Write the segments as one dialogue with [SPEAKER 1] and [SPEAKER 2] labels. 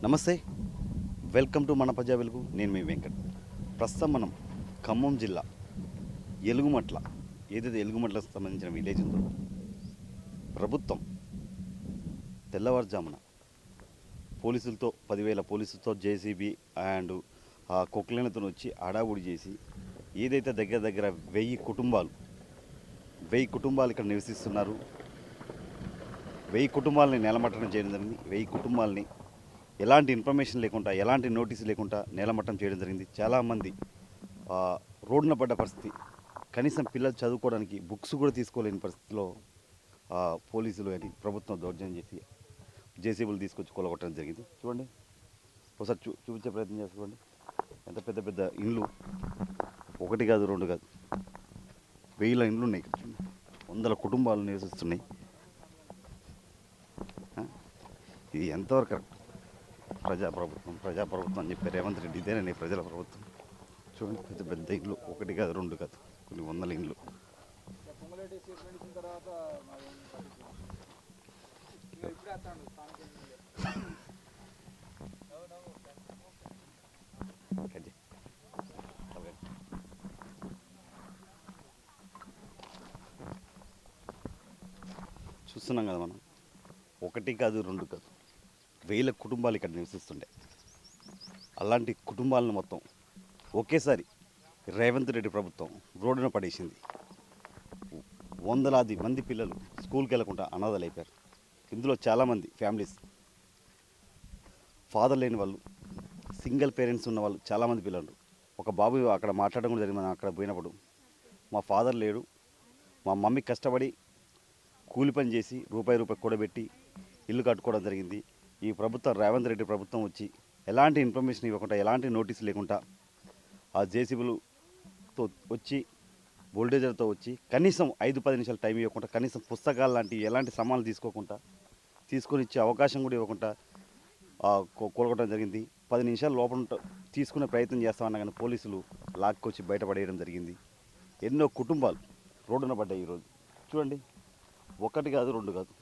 [SPEAKER 1] నమస్తే, welcome to మన ప్రజా వెలుగు. నేను మీ వెంకట్. ప్రస్తుతం మనం ఖమ్మం జిల్లా ఎలుగుమట్ల, ఏదైతే ఎలుగుమట్లకు సంబంధించిన విలేజ్ ఉందో, ప్రభుత్వం తెల్లవారుజామున పోలీసులతో 10,000 పోలీసులతో జేసీబీ అండ్ కొక్లైన్లతో వచ్చి అడావుడి చేసి, ఏదైతే దగ్గర దగ్గర 1000 కుటుంబాలు ఇక్కడ నివసిస్తున్నారు. 1000 కుటుంబాలని నేలమట్టడం చేయడం జరిగింది. 1000 కుటుంబాలని ఎలాంటి ఇన్ఫర్మేషన్ లేకుండా, ఎలాంటి నోటీసు లేకుండా నేలమట్టం చేయడం జరిగింది. చాలామంది రోడ్డున పడ్డ పరిస్థితి. కనీసం పిల్లలు చదువుకోవడానికి బుక్స్ కూడా తీసుకోలేని పరిస్థితిలో పోలీసులు అని ప్రభుత్వం దౌర్జన్యం చేసి జేసీబీలు తీసుకొచ్చి కొలగొట్టడం జరిగింది. చూడండి, ఒకసారి చూపించే ప్రయత్నం చేసుకోండి. ఎంత పెద్ద పెద్ద ఇండ్లు, ఒకటి కాదు, రెండు కాదు, 1000 ఇండ్లు ఉన్నాయి. 100 కుటుంబాలు నివసిస్తున్నాయి. ఇది ఎంతవరకు కరెక్ట్? ప్రజాప్రభుత్వం అని చెప్పి రేవంత్ రెడ్డి, ఇదేనండి ప్రజల ప్రభుత్వం. చూడండి, పెద్ద పెద్ద ఇండ్లు, ఒకటి కాదు, రెండు కాదు, కొన్ని 100 ఇండ్లు. చూస్తున్నాం కదా మనం, ఒకటి కాదు, రెండు కాదు, 1000 కుటుంబాలు ఇక్కడ నివసిస్తుండే. అలాంటి కుటుంబాలను మొత్తం ఒకేసారి రేవంత్ రెడ్డి ప్రభుత్వం రోడ్డున పడేసింది. వందలాది మంది పిల్లలు స్కూల్కి వెళ్లకుండా అనాథలు అయిపోయారు. ఇందులో చాలామంది ఫ్యామిలీస్, ఫాదర్ లేని వాళ్ళు, సింగిల్ పేరెంట్స్ ఉన్న వాళ్ళు చాలామంది పిల్లలు. ఒక బాబు అక్కడ మాట్లాడడం కూడా జరిగింది. అక్కడ పోయినప్పుడు, మా ఫాదర్ లేడు, మా మమ్మీ కష్టపడి కూలి పని చేసి రూపాయి కూడబెట్టి ఇల్లు కట్టుకోవడం జరిగింది. ఈ ప్రభుత్వం, రేవంత్ రెడ్డి ప్రభుత్వం వచ్చి ఎలాంటి ఇన్ఫర్మేషన్ ఇవ్వకుండా, ఎలాంటి నోటీసు లేకుండా, ఆ జేసీబీలతో వచ్చి, బుల్డోజర్తో వచ్చి, కనీసం 5-10 నిమిషాలు టైం ఇవ్వకుండా, కనీసం పుస్తకాలు లాంటి ఎలాంటి సామాన్లు తీసుకోకుండా, తీసుకొని ఇచ్చే అవకాశం కూడా ఇవ్వకుండా కూలగొట్టడం జరిగింది. 10 నిమిషాలు లోపల తీసుకునే ప్రయత్నం చేస్తామన్నా కానీ పోలీసులు లాక్కొచ్చి బయటపడేయడం జరిగింది. ఎన్నో కుటుంబాలు రోడ్డున పడ్డాయి. ఈరోజు చూడండి, ఒకటి కాదు, రెండు కాదు,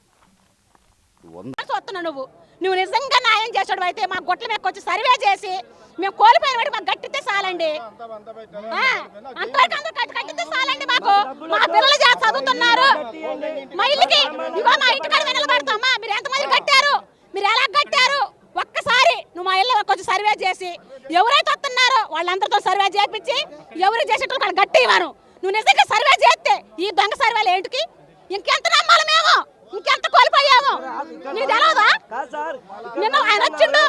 [SPEAKER 1] 100.
[SPEAKER 2] నువ్వు నిజంగా న్యాయం చేసాడు అయితే మా గొట్ల మీద వచ్చి సర్వే చేసి మేము కోల్పోయిన వాడికి మాకు గట్టితే చాలండి. అంతవరకు అందరూ కట్టితే చాలండి. మాకు మా పిల్లలు చదువుతున్నారు. మా ఇల్లుకి ఇగో మా ఇంటి కాడ నిలబడతామా, మీరు ఎంతమంది కట్టారు, మీరు ఎలా కట్టారు, ఒక్కసారి నువ్వు మా ఇల్లు వచ్చి సర్వే చేసి ఎవరైతే వస్తున్నారో వాళ్ళందరితో సర్వే చేయించి ఎవరు చేసేటప్పుడు వాళ్ళు గట్టి ఇవ్వరు. నువ్వు నిజంగా సర్వే చేస్తే ఈ దొంగ సర్వేలు ఏంటికి? ఇంకెంత నమ్మాలి మేము? ఇంకెంత కోల్పోయాము? నీకు తెలవదా? నిన్న ఆయన వచ్చిండు,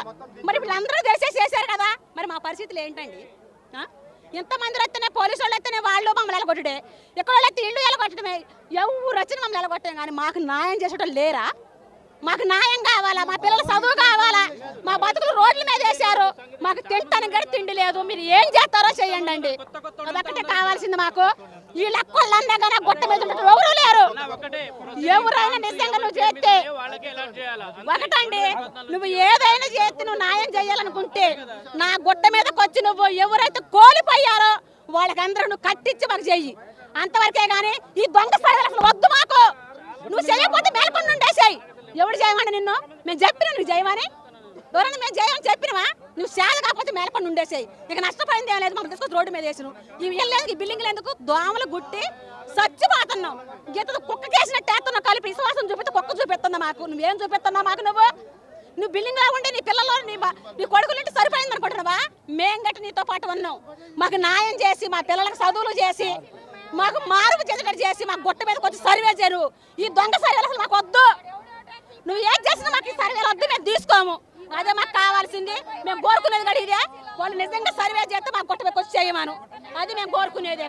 [SPEAKER 2] మరి వీళ్ళందరూ చేశారు కదా, మరి మా పరిస్థితులు ఏంటండి? ఇంతమంది వస్తేనే పోలీసు వాళ్ళు వస్తేనే వాళ్ళు మమ్మల్ని ఎలగొట్టడే, ఎక్కడ వాళ్ళు అయితే ఇల్లు ఎలగొట్టడమే, ఎవరు వచ్చిన మమ్మల్ని ఎలగొట్టాం. కానీ మాకు న్యాయం చేసేటోళ్ళు లేరా? మాకు న్యాయం కావాలా, మా పిల్లల చదువు కావాలా, మా బతుకులు రోడ్ల మీద వేశారు, మాకు తింటానికి కూడా తిండి లేదు. మీరు ఏం చేస్తారో చేయండి అండి, అదొక్కటే కావాల్సింది మాకు. ఈ లెక్కలన్నా కానీ గుట్ట మీద ఎవరు లేరు. ఎవరైనా నిజంగా నువ్వు చేస్తే ఒకటండి, నువ్వు ఏదైనా చేస్తే నువ్వు న్యాయం చేయాలనుకుంటే నా గుట్ట మీదకి వచ్చి నువ్వు ఎవరైతే కోల్పోయారో వాళ్ళకందరూ నువ్వు కట్టించి మాకు చెయ్యి. అంతవరకే కానీ ఈ దొంగ సైడ్ అసలు వద్దు మాకు. నువ్వు చేయకపోతే మేల్కొని ఉండేసాయి. ఎవడు చేయమని నిన్ను? మేము చెప్పినా నువ్వు చేయమని, ఎవరైనా మేము చేయమని చెప్పినవా? నువ్వు సేద కాకపోతే మేలకొని ఉండేసాయి. ఇక నష్టపోయింది ఏం లేదు. మాకు తీసుకొచ్చి రోడ్డు మీద వేసినావు. ఇవి వెళ్ళేందుకు, ఈ బిల్డింగ్లు ఎందుకు? దోమలు గుట్టి చచ్చిపోతున్నావు. గీతలు కుక్క కేసినట్టు వేస్తున్నావు. కలిపి విశ్వాసం చూపిస్తే కుక్క చూపిస్తుందా మాకు? నువ్వేం చూపిస్తున్నావు మాకు? నువ్వు బిల్డింగ్ లా ఉంటే నీ పిల్లలు, నీ కొడుకులు సరిపోయింది అనుకుంటున్నావా? మేం గట్టి నీతో పాటు ఉన్నాం. మాకు న్యాయం చేసి, మా పిల్లలకు చదువులు చేసి, మాకు మార్పు చేసేటట్టు చేసి, మాకు గుట్ట మీదకి వచ్చి సర్వే చేయరు. ఈ దొంగ సర్వేలు అసలు మాకు వద్దు. నువ్వు ఏం చేసినా మాకు ఈ సర్వేలు వద్దు, మేము తీసుకోము. అదే మాకు కావాల్సింది. మేము కోరుకునేది కూడా ఇదే. వాళ్ళు నిజంగా సర్వే చేస్తే మాకు గుట్ట మీదకి వచ్చి చేయమను, అది మేము కోరుకునేదే.